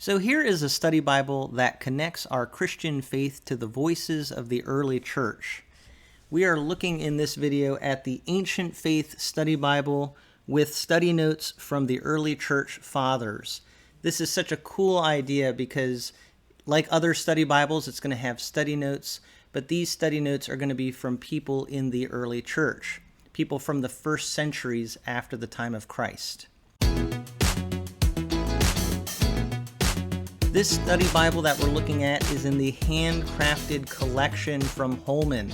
So here is a study Bible that connects our Christian faith to the voices of the early church. We are looking in this video at the Ancient Faith Study Bible with study notes from the early church fathers. This is such a cool idea because, like other study Bibles, it's going to have study notes, but these study notes are going to be from people in the early church, people from the first centuries after the time of Christ. This study Bible that we're looking at is in the Handcrafted collection from Holman.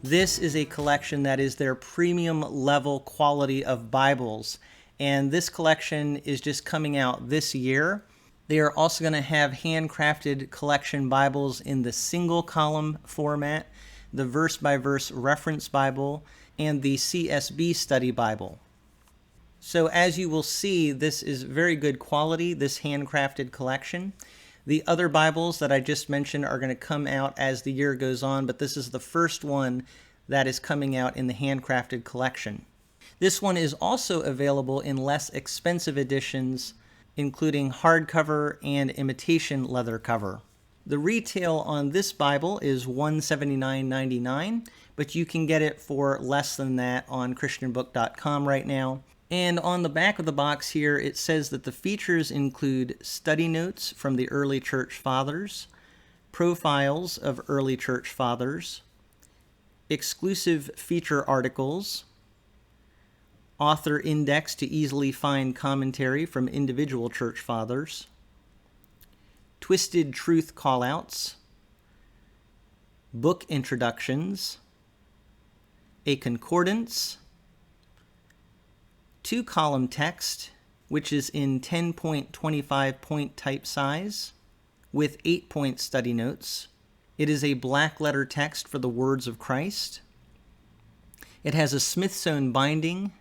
This is a collection that is their premium level quality of Bibles, and this collection is just coming out this year. They are also going to have Handcrafted collection Bibles in the single column format, the verse-by-verse reference Bible, and the CSB study Bible. So as you will see, this is very good quality, this Handcrafted collection. The other Bibles that I just mentioned are going to come out as the year goes on, but this is the first one that is coming out in the Handcrafted collection. This one is also available in less expensive editions, including hardcover and imitation leather cover. The retail on this Bible is $179.99, but you can get it for less than that on christianbook.com right now. And on the back of the box here, it says that the features include study notes from the early church fathers, profiles of early church fathers, exclusive feature articles, author index to easily find commentary from individual church fathers, twisted truth callouts, book introductions, a concordance, 2-column text, which is in 10.25 point type size, with 8-point study notes. It is a black letter text for the words of Christ. It has a Smithsonian binding,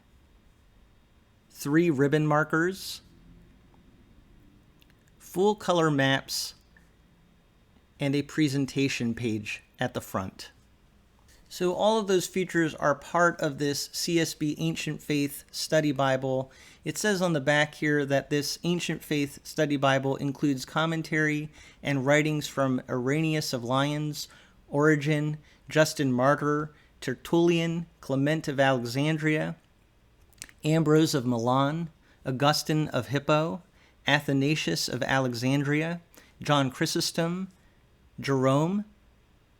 3 ribbon markers, full color maps, and a presentation page at the front. So all of those features are part of this CSB Ancient Faith Study Bible. It says on the back here that this Ancient Faith Study Bible includes commentary and writings from Irenaeus of Lyons, Origen, Justin Martyr, Tertullian, Clement of Alexandria, Ambrose of Milan, Augustine of Hippo, Athanasius of Alexandria, John Chrysostom, Jerome,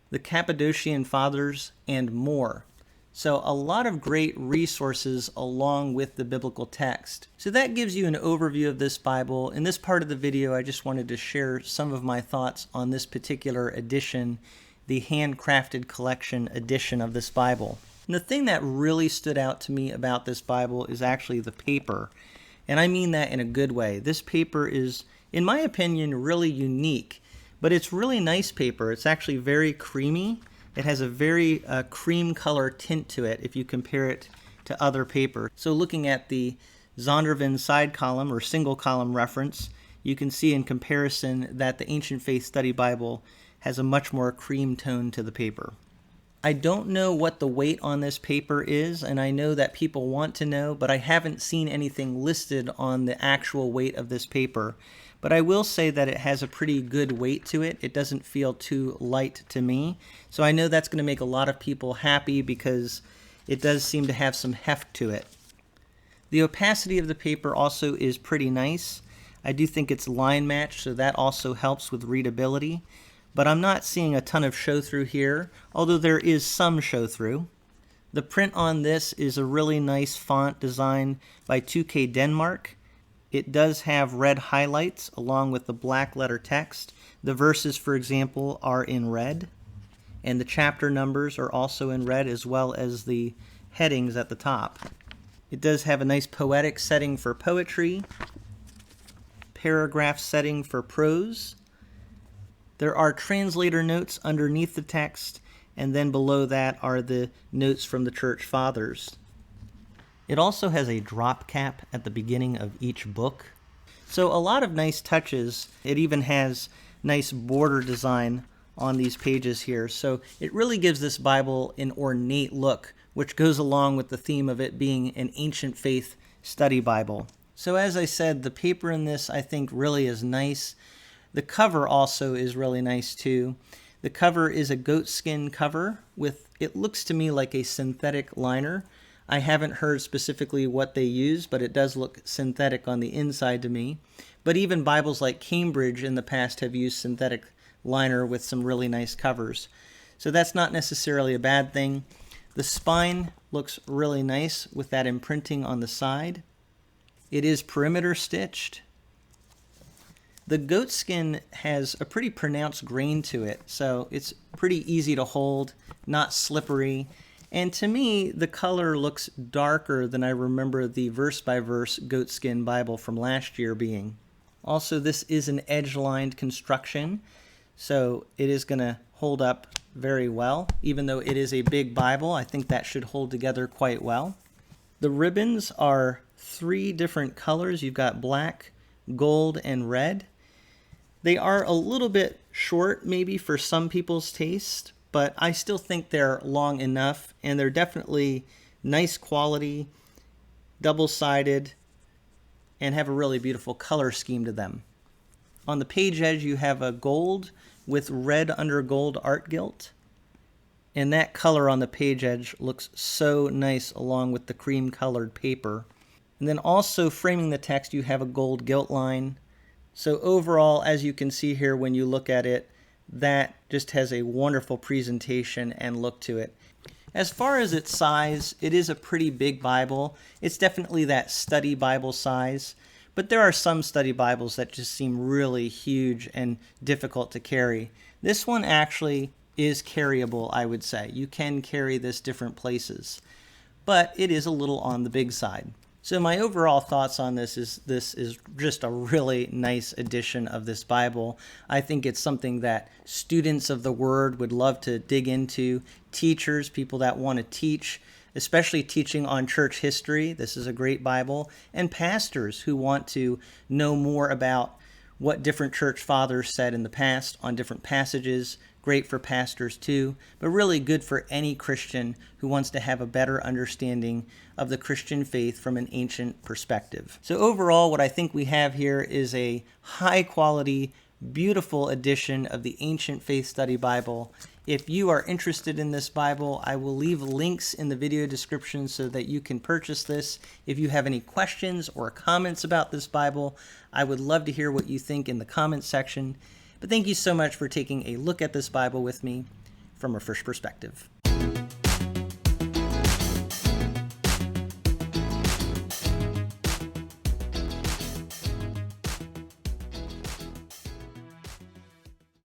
the Cappadocian Fathers, and more. So a lot of great resources along with the biblical text. So that gives you an overview of this Bible. In this part of the video, I just wanted to share some of my thoughts on this particular edition, the Handcrafted collection edition of this Bible. And the thing that really stood out to me about this Bible is actually the paper. And I mean that in a good way. This paper is, in my opinion, really unique. But it's really nice paper. It's actually very creamy. It has a very cream color tint to it if you compare it to other paper. So looking at the Zondervan side column or single column reference, you can see in comparison that the Ancient Faith Study Bible has a much more cream tone to the paper. I don't know what the weight on this paper is, and I know that people want to know, but I haven't seen anything listed on the actual weight of this paper. But I will say that it has a pretty good weight to it. It doesn't feel too light to me. So I know that's going to make a lot of people happy because it does seem to have some heft to it. The opacity of the paper also is pretty nice. I do think it's line matched, so that also helps with readability. But I'm not seeing a ton of show-through here, although there is some show-through. The print on this is a really nice font designed by 2K Denmark. It does have red highlights along with the black letter text. The verses, for example, are in red, and the chapter numbers are also in red, as well as the headings at the top. It does have a nice poetic setting for poetry, paragraph setting for prose. There are translator notes underneath the text, and then below that are the notes from the church fathers. It also has a drop cap at the beginning of each book. So a lot of nice touches. It even has nice border design on these pages here. So it really gives this Bible an ornate look, which goes along with the theme of it being an ancient faith study Bible. So as I said, the paper in this I think really is nice. The cover also is really nice too. The cover is a goatskin cover with, it looks to me like a synthetic liner. I haven't heard specifically what they use, but it does look synthetic on the inside to me. But even Bibles like Cambridge in the past have used synthetic liner with some really nice covers. So that's not necessarily a bad thing. The spine looks really nice with that imprinting on the side. It is perimeter stitched. The goatskin has a pretty pronounced grain to it, so it's pretty easy to hold, not slippery. And to me, the color looks darker than I remember the verse-by-verse goatskin Bible from last year being. Also, this is an edge-lined construction, so it is going to hold up very well. Even though it is a big Bible, I think that should hold together quite well. The ribbons are 3 different colors. You've got black, gold, and red. They are a little bit short maybe for some people's taste, but I still think they're long enough, and they're definitely nice quality, double-sided, and have a really beautiful color scheme to them. On the page edge you have a gold with red under gold art gilt, and that color on the page edge looks so nice along with the cream colored paper. And then also framing the text you have a gold gilt line. So overall, as you can see here when you look at it, that just has a wonderful presentation and look to it. As far as its size, it is a pretty big Bible. It's definitely that study Bible size, but there are some study Bibles that just seem really huge and difficult to carry. This one actually is carryable, I would say. You can carry this different places, but it is a little on the big side. So my overall thoughts on this is just a really nice edition of this Bible. I think it's something that students of the Word would love to dig into, teachers, people that want to teach, especially teaching on church history. This is a great Bible. And pastors who want to know more about what different church fathers said in the past on different passages. Great for pastors too, but really good for any Christian who wants to have a better understanding of the Christian faith from an ancient perspective. So overall, what I think we have here is a high quality, beautiful edition of the Ancient Faith Study Bible. If you are interested in this Bible, I will leave links in the video description so that you can purchase this. If you have any questions or comments about this Bible, I would love to hear what you think in the comments section. But thank you so much for taking a look at this Bible with me from a fresh perspective.